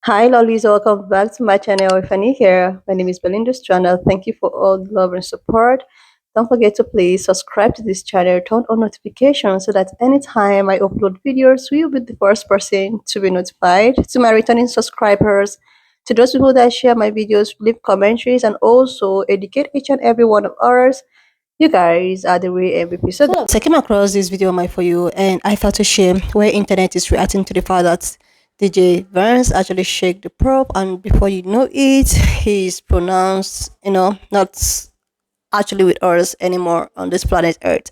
Hi, lollies. Welcome back to my channel. If you're new here, my name is Belinda's channel. Thank you for all the love and support. Don't forget to please subscribe to this channel, turn on notifications so that anytime I upload videos, you'll be the first person to be notified. To my returning subscribers, to those people that share my videos, leave commentaries, and also educate each and every one of ours. You guys are the real MVP. So I came across this video on my For You and I felt ashamed where internet is reacting to the fact that DJ Vance actually shake the probe, and before you know it, he's pronounced, not actually with us anymore on this planet Earth.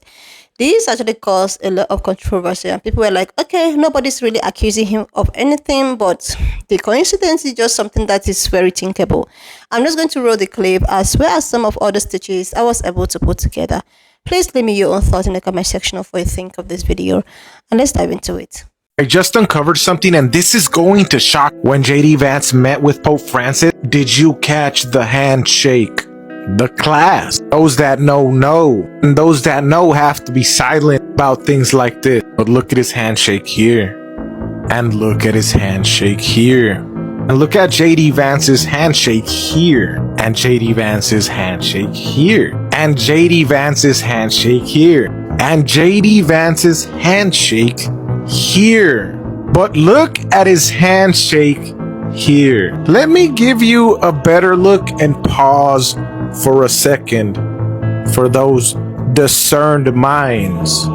This actually caused a lot of controversy, and people were like, okay, nobody's really accusing him of anything, but the coincidence is just something that is very thinkable. I'm just going to roll the clip as well as some of other stitches I was able to put together. Please leave me your own thoughts in the comment section of what you think of this video, and let's dive into it. I just uncovered something, and this is going to shock. When JD Vance met with Pope Francis, did you catch the handshake? The class. Those that know, and those that know have to be silent about things like this. But look at his handshake here. And look at his handshake here. And look at JD Vance's handshake here. And JD Vance's handshake here. And JD Vance's handshake here. And JD Vance's handshake here. But look at his handshake here. Let me give you a better look and pause for a second for those discerned minds.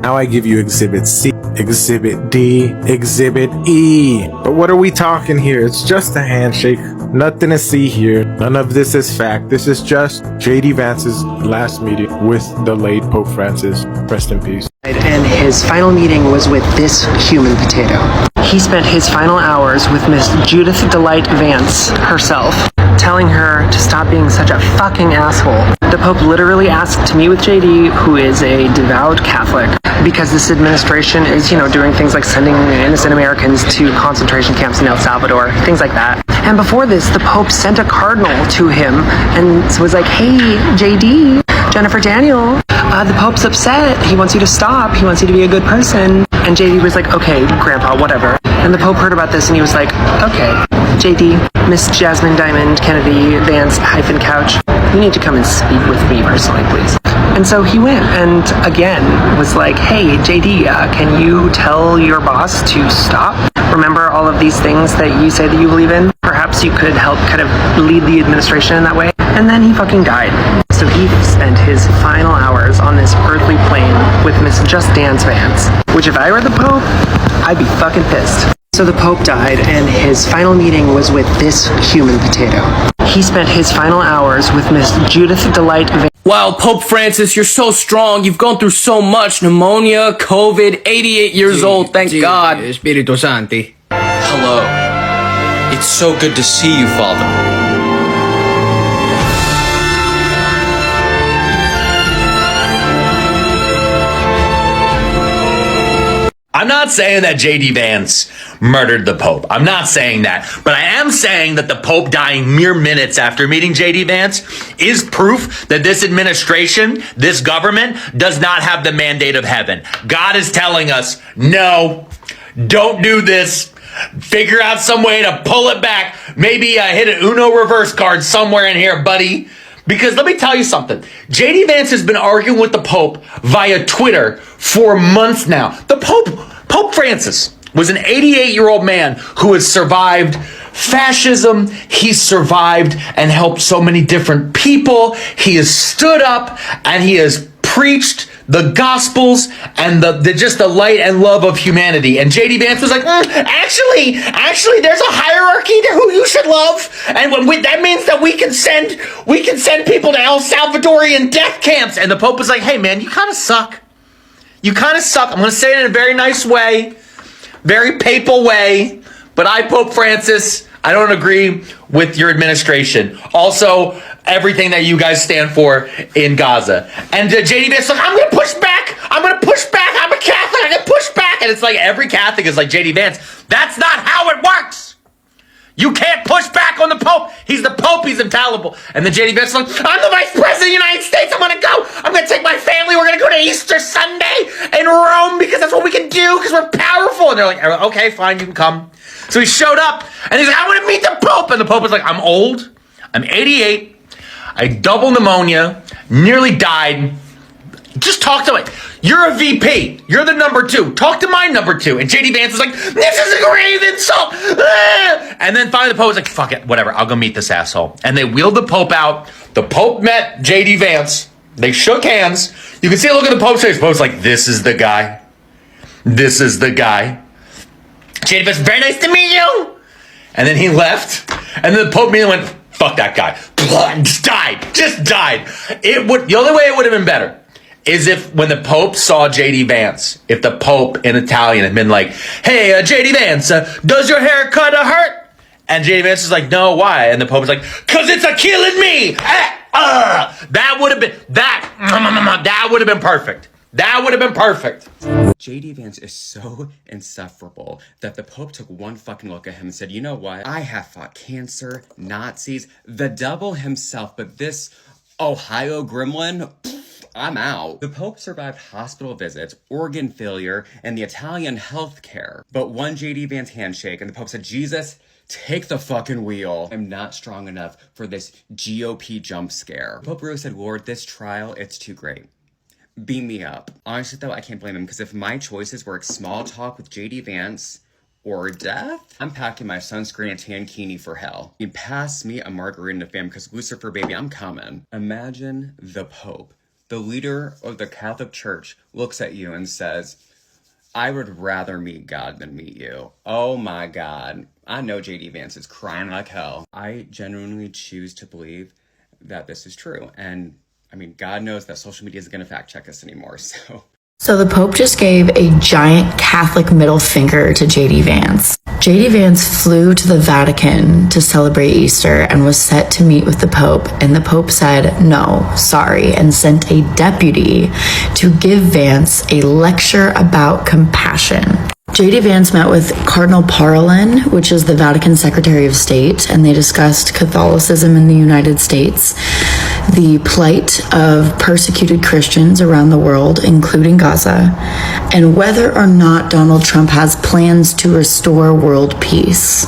Now I give you Exhibit C, Exhibit D, Exhibit E. But what are we talking here? It's just a handshake. Nothing to see here. None of this is fact. This is just JD Vance's last meeting with the late Pope Francis. Rest in peace. And his final meeting was with this human potato. He spent his final hours with Miss Judith Delight Vance herself, telling her to stop being such a fucking asshole. The Pope literally asked to meet with JD, who is a devout Catholic, because this administration is, doing things like sending innocent Americans to concentration camps in El Salvador, things like that. And before this, the Pope sent a cardinal to him and was like, hey, JD, Jennifer Daniel, the Pope's upset. He wants you to stop. He wants you to be a good person. And JD was like, okay, Grandpa, whatever. And the Pope heard about this and he was like, okay, JD, Miss Jasmine Diamond Kennedy Vance Couch, you need to come and speak with me personally, please. And so he went and again was like, hey, JD, can you tell your boss to stop? Remember all of these things that you say that you believe in? Perhaps you could help kind of lead the administration in that way. And then he fucking died. So he spent his final hours on this earthly plane with Miss Just Dance Vance, which if I were the Pope, I'd be fucking pissed. So the Pope died, and his final meeting was with this human potato. He spent his final hours with Miss Judith Delight Vance. Wow, Pope Francis, you're so strong. You've gone through so much. Pneumonia, COVID, 88 years old, thank God. Espiritu Santi. Hello. It's so good to see you, Father. I'm not saying that JD Vance murdered the Pope. I'm not saying that. But I am saying that the Pope dying mere minutes after meeting JD Vance is proof that this administration, this government, does not have the mandate of heaven. God is telling us, no, don't do this. Figure out some way to pull it back. Maybe hit an Uno reverse card somewhere in here, buddy. Because let me tell you something. JD Vance has been arguing with the Pope via Twitter for months now. The Pope Francis was an 88-year-old man who has survived fascism. He's survived and helped so many different people. He has stood up and he has preached the gospels and the light and love of humanity. And JD Vance was like, actually, there's a hierarchy to who you should love, and that means that we can send people to El Salvadorian death camps. And the Pope was like, hey man, you kind of suck. You kind of suck. I'm going to say it in a very nice way, very papal way, but I, Pope Francis, I don't agree with your administration. Also, everything that you guys stand for in Gaza. And JD Vance like, I'm going to push back. I'm a Catholic. I'm going to push back. And it's like every Catholic is like, JD Vance, that's not how it works. You can't push back on the Pope. He's the Pope. He's infallible. And then JD Vance is like, I'm the Vice President of the United States. I'm going to go. I'm going to take my family. We're going to go to Easter Sunday in Rome because that's what we can do because we're powerful. And they're like, okay, fine, you can come. So he showed up and he's like, I want to meet the Pope. And the Pope was like, I'm old. I'm 88. I double pneumonia. Nearly died. Just talk to me. You're a VP. You're the number 2. Talk to my number 2. And JD Vance is like, this is a grave insult. Ah! And then finally the Pope was like, fuck it, whatever. I'll go meet this asshole. And they wheeled the Pope out. The Pope met JD Vance. They shook hands. You can see a look at the Pope's face. The Pope's like, this is the guy. This is the guy. JD Vance, very nice to meet you. And then he left. And then the Pope immediately went, fuck that guy. Just died. The only way it would have been better is if when the Pope saw JD Vance, if the Pope in Italian had been like, hey, JD Vance, does your haircut hurt? And JD Vance is like, no, why? And the Pope is like, cause it's a killing me. That would have been perfect. That would have been perfect. JD Vance is so insufferable that the Pope took one fucking look at him and said, you know what? I have fought cancer, Nazis, the devil himself, but this Ohio gremlin, I'm out. The Pope survived hospital visits, organ failure, and the Italian healthcare. But one JD Vance handshake and the Pope said, Jesus, take the fucking wheel. I'm not strong enough for this GOP jump scare. The Pope really said, Lord, this trial, it's too great. Beam me up. Honestly, though, I can't blame him because if my choices were small talk with JD Vance or death, I'm packing my sunscreen and tankini for hell. You pass me a margarita and a fam because Lucifer, baby, I'm coming. Imagine the Pope, the leader of the Catholic Church, looks at you and says, I would rather meet God than meet you. Oh my God. I know JD Vance is crying like hell. I genuinely choose to believe that this is true. And I mean, God knows that social media isn't going to fact check us anymore, so. So the Pope just gave a giant Catholic middle finger to JD Vance. JD Vance flew to the Vatican to celebrate Easter and was set to meet with the Pope, and the Pope said, no, sorry, and sent a deputy to give Vance a lecture about compassion. JD Vance met with Cardinal Parolin, which is the Vatican Secretary of State, and they discussed Catholicism in the United States, the plight of persecuted Christians around the world, including Gaza, and whether or not Donald Trump has plans to restore world peace.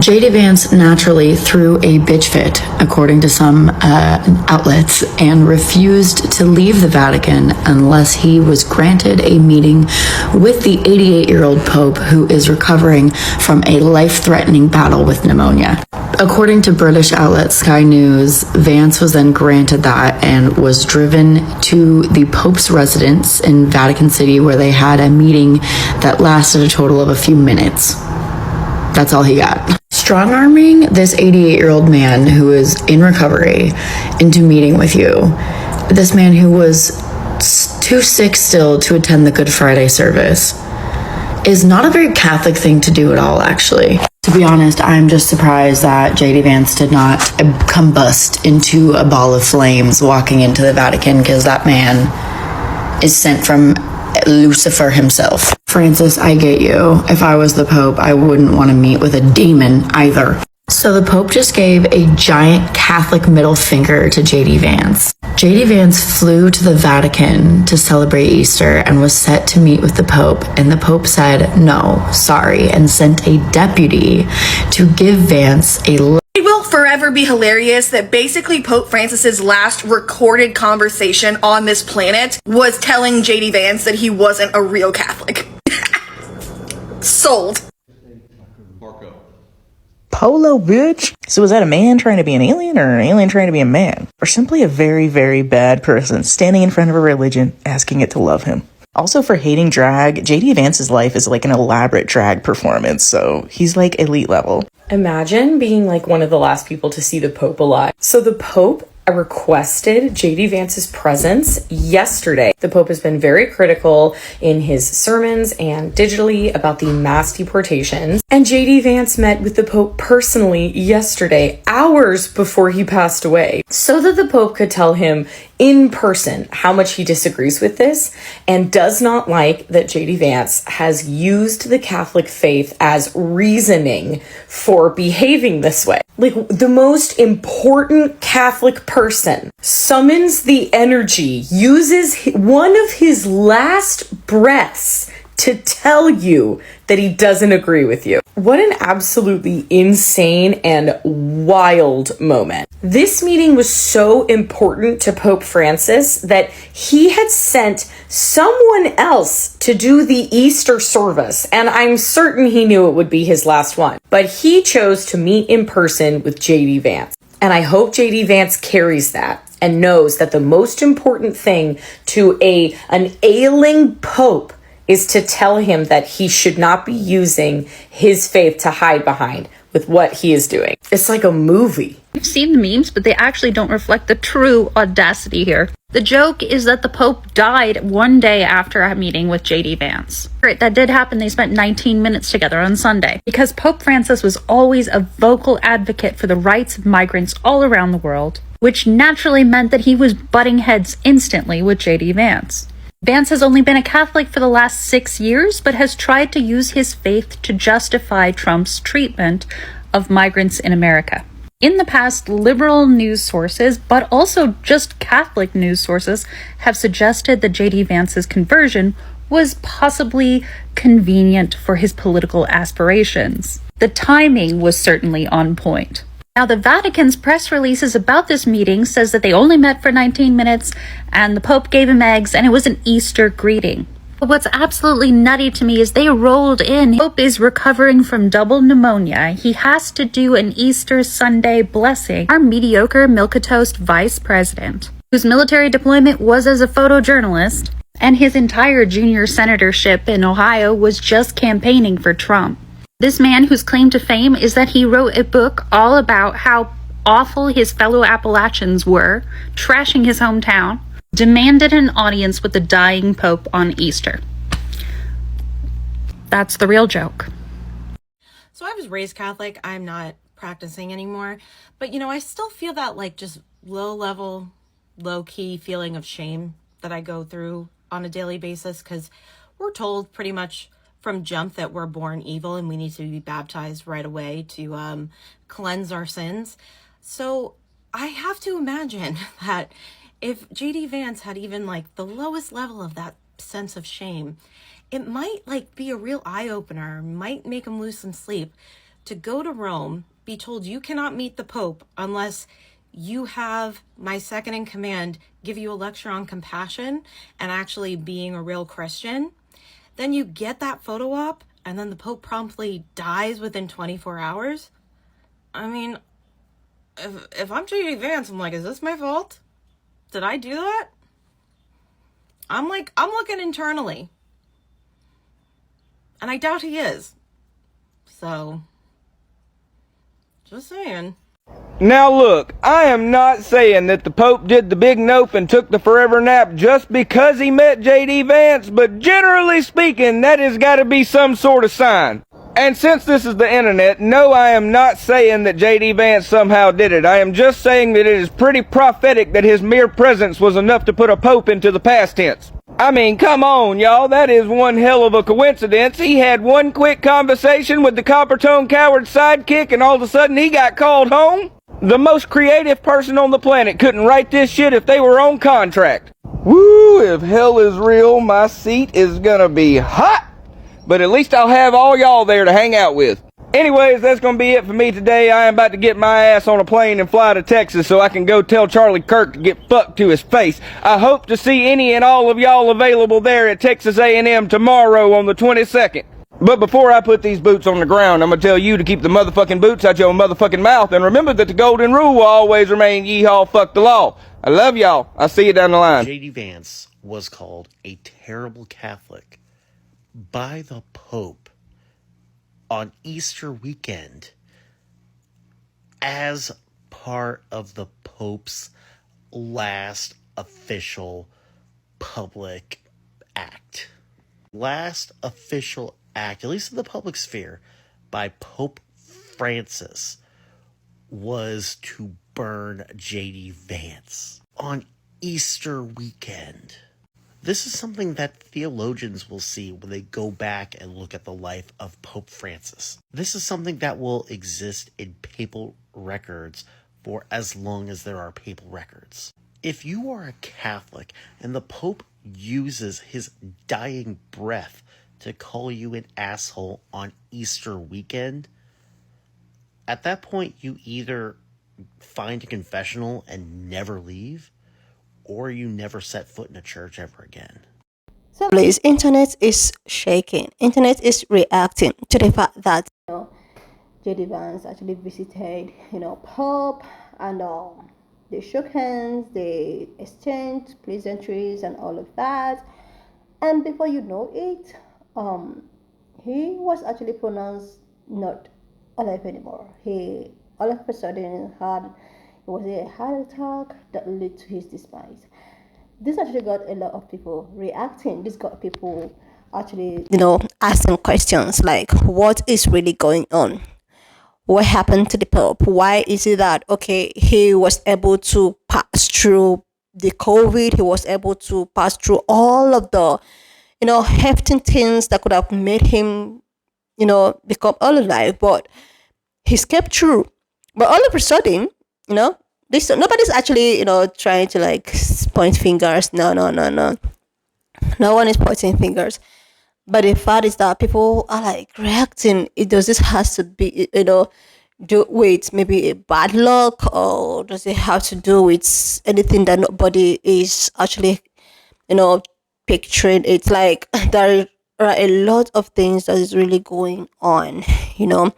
JD Vance naturally threw a bitch fit, according to some outlets, and refused to leave the Vatican unless he was granted a meeting with the 88-year-old Pope who is recovering from a life-threatening battle with pneumonia. According to British outlet Sky News, Vance was then granted that and was driven to the Pope's residence in Vatican City where they had a meeting that lasted a total of a few minutes. That's all he got. Strong-arming this 88-year-old man who is in recovery into meeting with you, this man who was too sick still to attend the Good Friday service, is not a very Catholic thing to do at all, actually. To be honest, I'm just surprised that JD Vance did not combust into a ball of flames walking into the Vatican, because that man is sent from Lucifer himself. Francis, I get you. If I was the Pope, I wouldn't want to meet with a demon either. So the Pope just gave a giant Catholic middle finger to JD Vance. JD Vance flew to the Vatican to celebrate Easter and was set to meet with the Pope, and the Pope said, no, sorry, and sent a deputy to give Vance a It will forever be hilarious that basically Pope Francis's last recorded conversation on this planet was telling JD Vance that he wasn't a real Catholic. Sold. Polo, bitch. So is that a man trying to be an alien or an alien trying to be a man? Or simply a very, very bad person standing in front of a religion asking it to love him? Also, for hating drag, JD Vance's life is like an elaborate drag performance, so he's like elite level. Imagine being like one of the last people to see the Pope alive. So the Pope requested JD Vance's presence yesterday. The Pope has been very critical in his sermons and digitally about the mass deportations. And JD Vance met with the Pope personally yesterday, hours before he passed away, so that the Pope could tell him in person how much he disagrees with this and does not like that JD Vance has used the Catholic faith as reasoning for behaving this way. Like, the most important Catholic person summons the energy, uses one of his last breaths to tell you that he doesn't agree with you. What an absolutely insane and wild moment. This meeting was so important to Pope Francis that he had sent someone else to do the Easter service, and I'm certain he knew it would be his last one. But he chose to meet in person with JD Vance. And I hope JD Vance carries that and knows that the most important thing to an ailing pope is to tell him that he should not be using his faith to hide behind with what he is doing. It's like a movie. I've seen the memes, but they actually don't reflect the true audacity here. The joke is that the Pope died one day after a meeting with JD Vance. Great, that did happen. They spent 19 minutes together on Sunday. Because Pope Francis was always a vocal advocate for the rights of migrants all around the world, which naturally meant that he was butting heads instantly with JD Vance. Vance has only been a Catholic for the last 6 years, but has tried to use his faith to justify Trump's treatment of migrants in America. In the past, liberal news sources, but also just Catholic news sources, have suggested that JD Vance's conversion was possibly convenient for his political aspirations. The timing was certainly on point. Now, the Vatican's press releases about this meeting says that they only met for 19 minutes and the Pope gave him eggs and it was an Easter greeting. But what's absolutely nutty to me is they rolled in. The Pope is recovering from double pneumonia. He has to do an Easter Sunday blessing. Our mediocre milquetoast vice president, whose military deployment was as a photojournalist, and his entire junior senatorship in Ohio was just campaigning for Trump. This man, whose claim to fame is that he wrote a book all about how awful his fellow Appalachians were, trashing his hometown, demanded an audience with the dying Pope on Easter. That's the real joke. So I was raised Catholic. I'm not practicing anymore. But, I still feel that just low-level, low-key feeling of shame that I go through on a daily basis because we're told pretty much from jump that we're born evil and we need to be baptized right away to cleanse our sins. So I have to imagine that if JD Vance had even the lowest level of that sense of shame, it might be a real eye-opener, might make him lose some sleep to go to Rome, be told you cannot meet the Pope unless you have my second in command give you a lecture on compassion and actually being a real Christian. Then you get that photo op, and then the Pope promptly dies within 24 hours. I mean, if I'm JD Vance, I'm is this my fault? Did I do that? I'm looking internally. And I doubt he is. So, just saying. Now look, I am not saying that the Pope did the big nope and took the forever nap just because he met J.D. Vance, but generally speaking, that has got to be some sort of sign. And since this is the internet, no, I am not saying that J.D. Vance somehow did it. I am just saying that it is pretty prophetic that his mere presence was enough to put a Pope into the past tense. I mean, come on, y'all, that is one hell of a coincidence. He had one quick conversation with the copper-toned coward sidekick and all of a sudden he got called home? The most creative person on the planet couldn't write this shit if they were on contract. Woo, if hell is real, my seat is gonna be hot. But at least I'll have all y'all there to hang out with. Anyways, that's gonna be it for me today. I am about to get my ass on a plane and fly to Texas so I can go tell Charlie Kirk to get fucked to his face. I hope to see any and all of y'all available there at Texas A&M tomorrow on the 22nd. But before I put these boots on the ground, I'm gonna tell you to keep the motherfucking boots out your motherfucking mouth, and remember that the golden rule will always remain yeehaw fuck the law. I love y'all. I'll see you down the line. J.D. Vance was called a terrible Catholic by the Pope on Easter weekend as part of the Pope's last official public act. Last official act, at least in the public sphere, by Pope Francis was to burn J.D. Vance. On Easter weekend. This is something that theologians will see when they go back and look at the life of Pope Francis. This is something that will exist in papal records for as long as there are papal records. If you are a Catholic and the Pope uses his dying breath to call you an asshole on Easter weekend, at that point you either find a confessional and never leave, or you never set foot in a church ever again. So please, internet is shaking. Internet is reacting to the fact that JD Vance actually visited, Pope, and they shook hands, they exchanged pleasantries and all of that. And before you know it, he was actually pronounced not alive anymore. He all of a sudden had it was a heart attack that led to his demise. This actually got a lot of people reacting. This got people actually, asking questions like, what is really going on? What happened to the Pope? Why is it that, okay, he was able to pass through the COVID, he was able to pass through all of the, hefty things that could have made him, become all alive, but he's kept true. But all of a sudden, this nobody's actually, trying to like point fingers. No, no, no, no. No one is pointing fingers. But the fact is that people are like reacting. It does this has to be, do with maybe a bad luck, or does it have to do with anything that nobody is actually, you know, picturing? It's like there are a lot of things that is really going on, you know.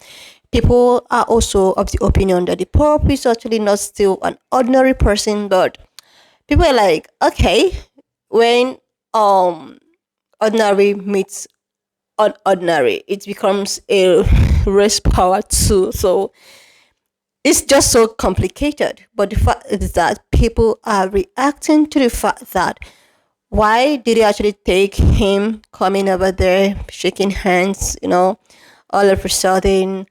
People are also of the opinion that the Pope is actually not still an ordinary person, but people are like, okay, when ordinary meets unordinary, it becomes a race power too. So it's just so complicated. But the fact is that people are reacting to the fact that why did they actually take him coming over there, shaking hands, all of a sudden,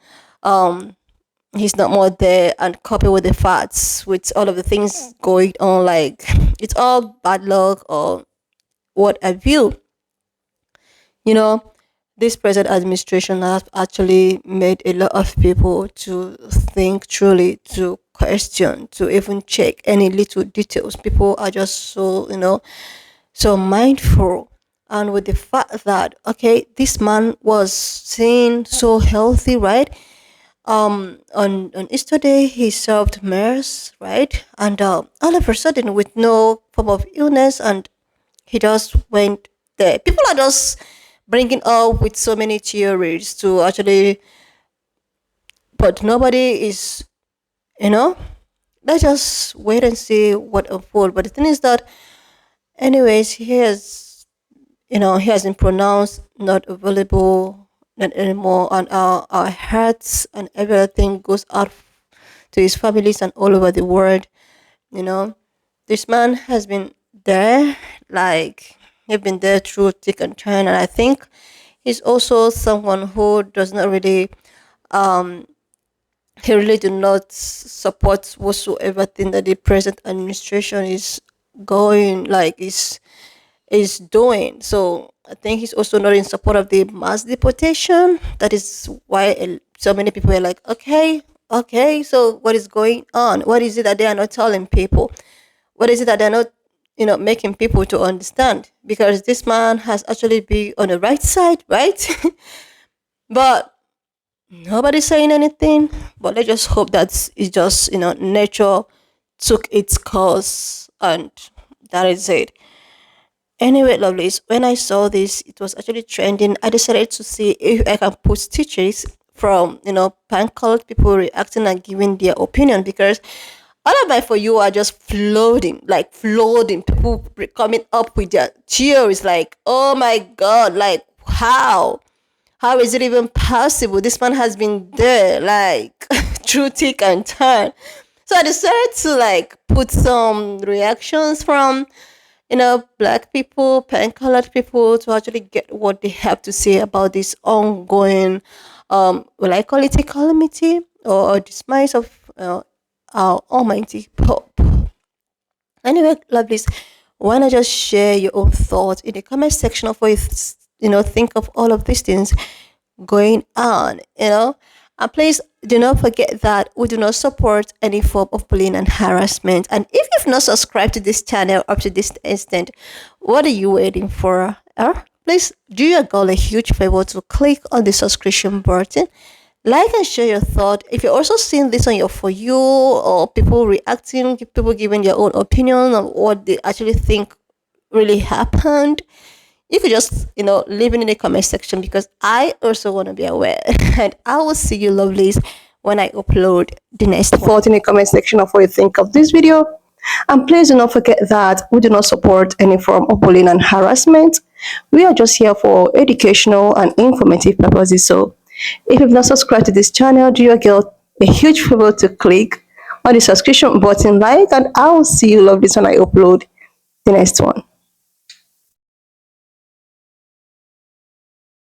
he's not more there, and coupled with the facts, with all of the things going on, like it's all bad luck or what have you. You know, this present administration has actually made a lot of people to think truly, to question, to even check any little details. People are just so, so mindful. And with the fact that, okay, this man was seen so healthy, right? On Easter Day, he served mass, right? And all of a sudden, with no form of illness, and he just went there. People are just bringing up with so many theories to actually, but nobody is, you know. Let's just wait and see what unfolds. But the thing is that, anyways, he has been pronounced not available, not anymore, and our hearts and everything goes out to his families and all over the world. You know, this man has been there, like he's been there through thick and thin, and I think he's also someone who does not really, um, he really do not support whatsoever thing that the present administration is going like is doing. So I think he's also not in support of the mass deportation. That is why so many people are like, okay, okay, so what is going on? What is it that they are not telling people? What is it that they're not, making people to understand? Because this man has actually been on the right side, right? But nobody's saying anything. But let's just hope that it's just, nature took its course, and that is it. Anyway, lovelies, when I saw this, it was actually trending. I decided to see if I can put stitches from, pan colored people reacting and giving their opinion, because all of my for you are just floating, like floating. People coming up with their theories, like, oh my god, like how? How is it even possible? This man has been there, like through thick and thin. So I decided to like put some reactions from black people, pen colored people, to actually get what they have to say about this ongoing, will I call it a calamity or a demise of our almighty Pope. Anyway, lovelies, why not just share your own thoughts in the comment section of what think of all of these things going on. And please do not forget that we do not support any form of bullying and harassment. And if you've not subscribed to this channel up to this instant, what are you waiting for? Please do your girl a huge favor to click on the subscription button, like and share your thought. If you're also seeing this on your For You, or people reacting, people giving their own opinion on what they actually think really happened, you could just leave it in the comment section, because I also want to be aware. And I will see you lovelies when I upload the next thought in the comment section of what you think of this video. And please do not forget that we do not support any form of bullying and harassment. We are just here for educational and informative purposes. So if you've not subscribed to this channel, do your girl a huge favor to click on the subscription button, like, and I will see you lovelies when I upload the next one.